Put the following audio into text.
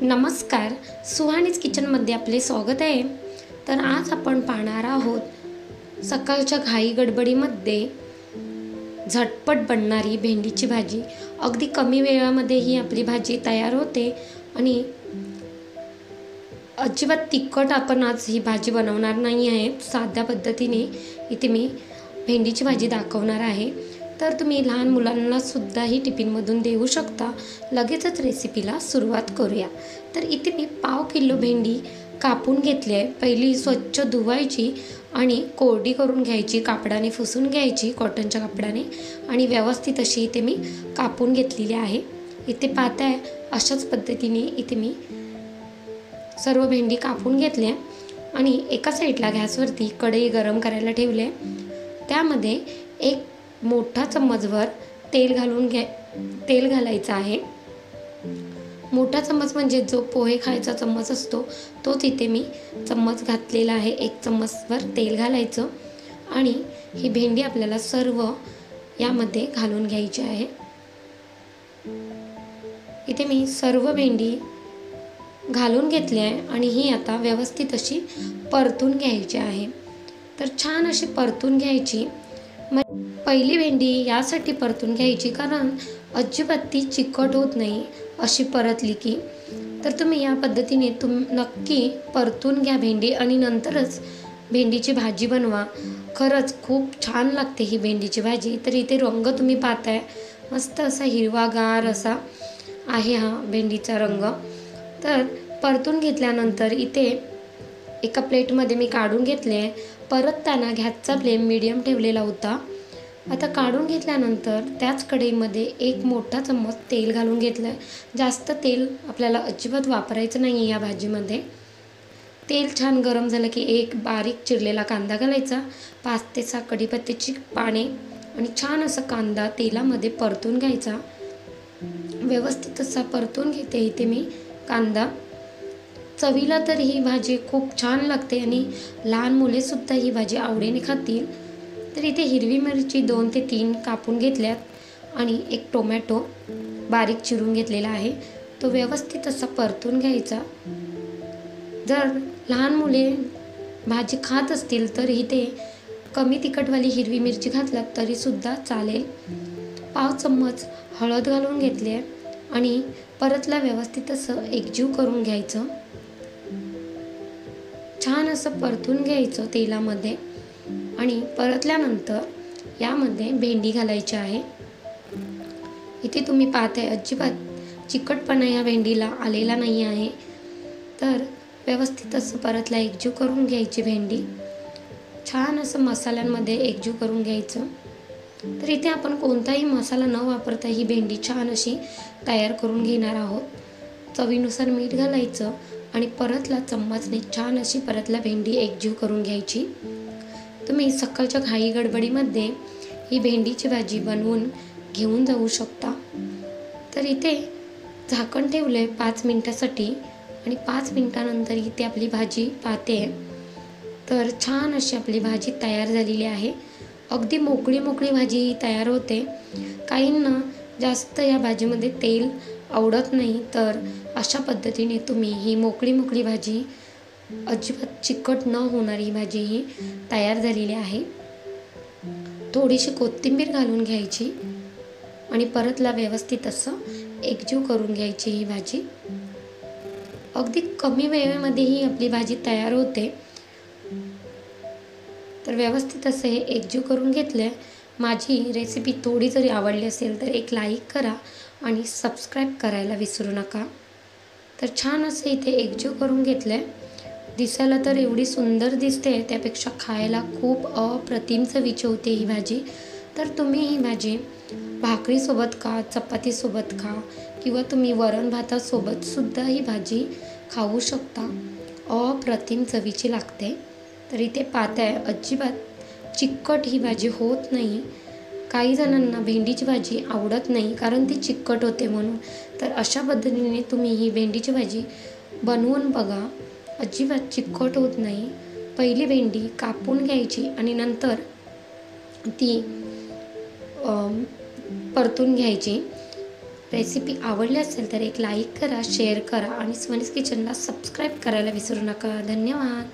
नमस्कार, सुहानीज किचनमध्ये आपले स्वागत आहे। तर आज आपण पाहणार आहोत सकाळच्या घाई गडबडीमध्ये झटपट बनणारी भेंडीची भाजी। अगदी कमी वेळामध्ये ही आपली भाजी तयार होते आणि अजिबात तिखट आपण आज ही भाजी बनवणार नाही आहे। साध्या पद्धतीने इथे मी भेंडीची भाजी दाखवणार आहे। तर तुम्ही लहान मुलांना सुद्धा ही टिफिनमधून देऊ शकता। लगेचच रेसिपीला सुरुवात करूया। तर इथे मी पाव किलो भेंडी कापून घेतली आहे। पहिली स्वच्छ धुवायची आणि कोरडी करून घ्यायची, कापडाने पुसून घ्यायची, कॉटनच्या कापडाने, आणि व्यवस्थित अशी इथे मी कापून घेतलेली आहे। इथे पाहताय अशाच पद्धतीने इथे मी सर्व भेंडी कापून घेतल्या आणि एका साईडला गॅसवरती कढई गरम करायला ठेवले। त्यामध्ये एक मोठा चम्मचभर तेल घालायचं आहे। मोठा चम्मच म्हणजे जो पोहे खायचा चम्मच असतो तोच इथे मी चम्मच घातलेला आहे। एक चम्मचभर तेल घालायचं आणि ही भेंडी आपल्याला सर्व यामध्ये घालून घ्यायची आहे। इथे मी सर्व भेंडी घालून घेतली आहे आणि ही आता व्यवस्थित अशी परतून घ्यायची आहे। तर छान अशी परतून घ्यायची। पहिली भेंडी यासाठी परतून घ्यायची कारण अजिबात ती चिकट होत नाही अशी परतली की। तर तुम्ही या पद्धतीने नक्की परतून घ्या भेंडी आणि नंतरच भेंडीची भाजी बनवा। खरंच खूप छान लागते ही भेंडीची भाजी। तर इथे रंग तुम्ही पाहताय मस्त असा हिरवागार असा आहे हा भेंडीचा रंग। तर परतून घेतल्यानंतर इथे एका प्लेटमध्ये मी काढून घेतले। परतताना गॅसचा फ्लेम मीडियम ठेवलेला होता। आता काढून घेतल्यानंतर त्याच कढईमध्ये एक मोठा चम्मच तेल घालून घेतलं। जास्त तेल आपल्याला अजिबात वापरायचं नाही या भाजीमध्ये। तेल छान गरम झालं की एक बारीक चिरलेला कांदा घालायचा, 5 ते 6 कढीपत्त्याची पाने, आणि छान असा कांदा तेलामध्ये परतून घ्यायचा। व्यवस्थित असा परतून घेते इथे मी कांदा। चवीला तर ही भाजी खूप छान लागते आणि लहान मुलेसुद्धा ही भाजी आवडीने खातील। तर इथे हिरवी मिरची 2 ते 3 कापून घेतल्यात आणि एक टोमॅटो बारीक चिरून घेतलेला आहे, तो व्यवस्थित असा परतून घ्यायचा। जर लहान मुले भाजी खात असतील तर इथे कमी तिखटवाली हिरवी मिरची घातलात तरीसुद्धा चालेल। पाव चम्मच हळद घालून घेतली आहे आणि परतला व्यवस्थित असं एकजीव करून घ्यायचं। छान असं परतून घ्यायचं तेलामध्ये आणि परतल्यानंतर यामध्ये भेंडी घालायची आहे। इथे तुम्ही पाहताय अजिबात चिकटपणा या भेंडीला आलेला नाही आहे। तर व्यवस्थित असं परतला एकजीव करून घ्यायची भेंडी। छान असं मसाल्यांमध्ये एकजीव करून घ्यायचं। तर इथे आपण कोणताही मसाला न वापरता ही भेंडी छान अशी तयार करून घेणार आहोत। चवीनुसार मीठ घालायचं आणि परतला चम्मचने छान अशी परतला भेंडी एकजीव करून घ्यायची। तुम्ही सकाळच्या घाई गडबडीमध्ये ही भेंडीची भाजी बनवून घेऊन जाऊ शकता। तर इथे झाकण ठेवले 5 मिनिटासाठी आणि 5 मिनिटानंतर इथे आपली भाजी पाहते तर छान अशी आपली भाजी तयार झालेली आहे। अगदी मोकळी भाजी तयार होते। काहींना जास्त या भाजीमध्ये तेल आवडत नाही, तर अशा पद्धतीने तुम्ही ही मोकळी भाजी, अजिबात चिकट न होणारी भाजी ही तयार झालेली आहे। थोडीशी कोथिंबीर घालून घ्यायची आणि परतला व्यवस्थित असं एकजीव करून घ्यायची ही भाजी। अगदी कमी वेळेमध्ये ही आपली भाजी तयार होते। तर व्यवस्थित असं हे एकजीव करून घेतलं। माझी रेसिपी थोडी जरी आवडली असेल तर एक लाईक करा आणि सबस्क्राईब करायला विसरू नका। तर छान असं इथे एकजीव करून घेतलं। दिसायला तर एवढी सुंदर दिसते, त्यापेक्षा खायला खूप अप्रतिम चवीची होते ही भाजी। तर तुम्ही ही भाजी भाकरीसोबत खा, चपातीसोबत खा किंवा तुम्ही वरण भातासोबत सुद्धा ही भाजी खाऊ शकता। अप्रतिम चवीची लागते। तर इथे पाहताय अजिबात चिकट ही भाजी होत नाही। काही जणांना भेंडीची भाजी आवडत नाही कारण ती चिकट होते म्हणून। तर अशा पद्धतीने तुम्ही ही भेंडीची भाजी बनवून बघा, अजिबात चिकट होत नाही। पहिली भेंडी कापून घ्यायची आणि नंतर ती परतून घ्यायची। रेसिपी आवडली असेल तर एक लाईक करा, शेअर करा आणि स्वनिस किचनला सबस्क्राईब करायला विसरू नका. धन्यवाद.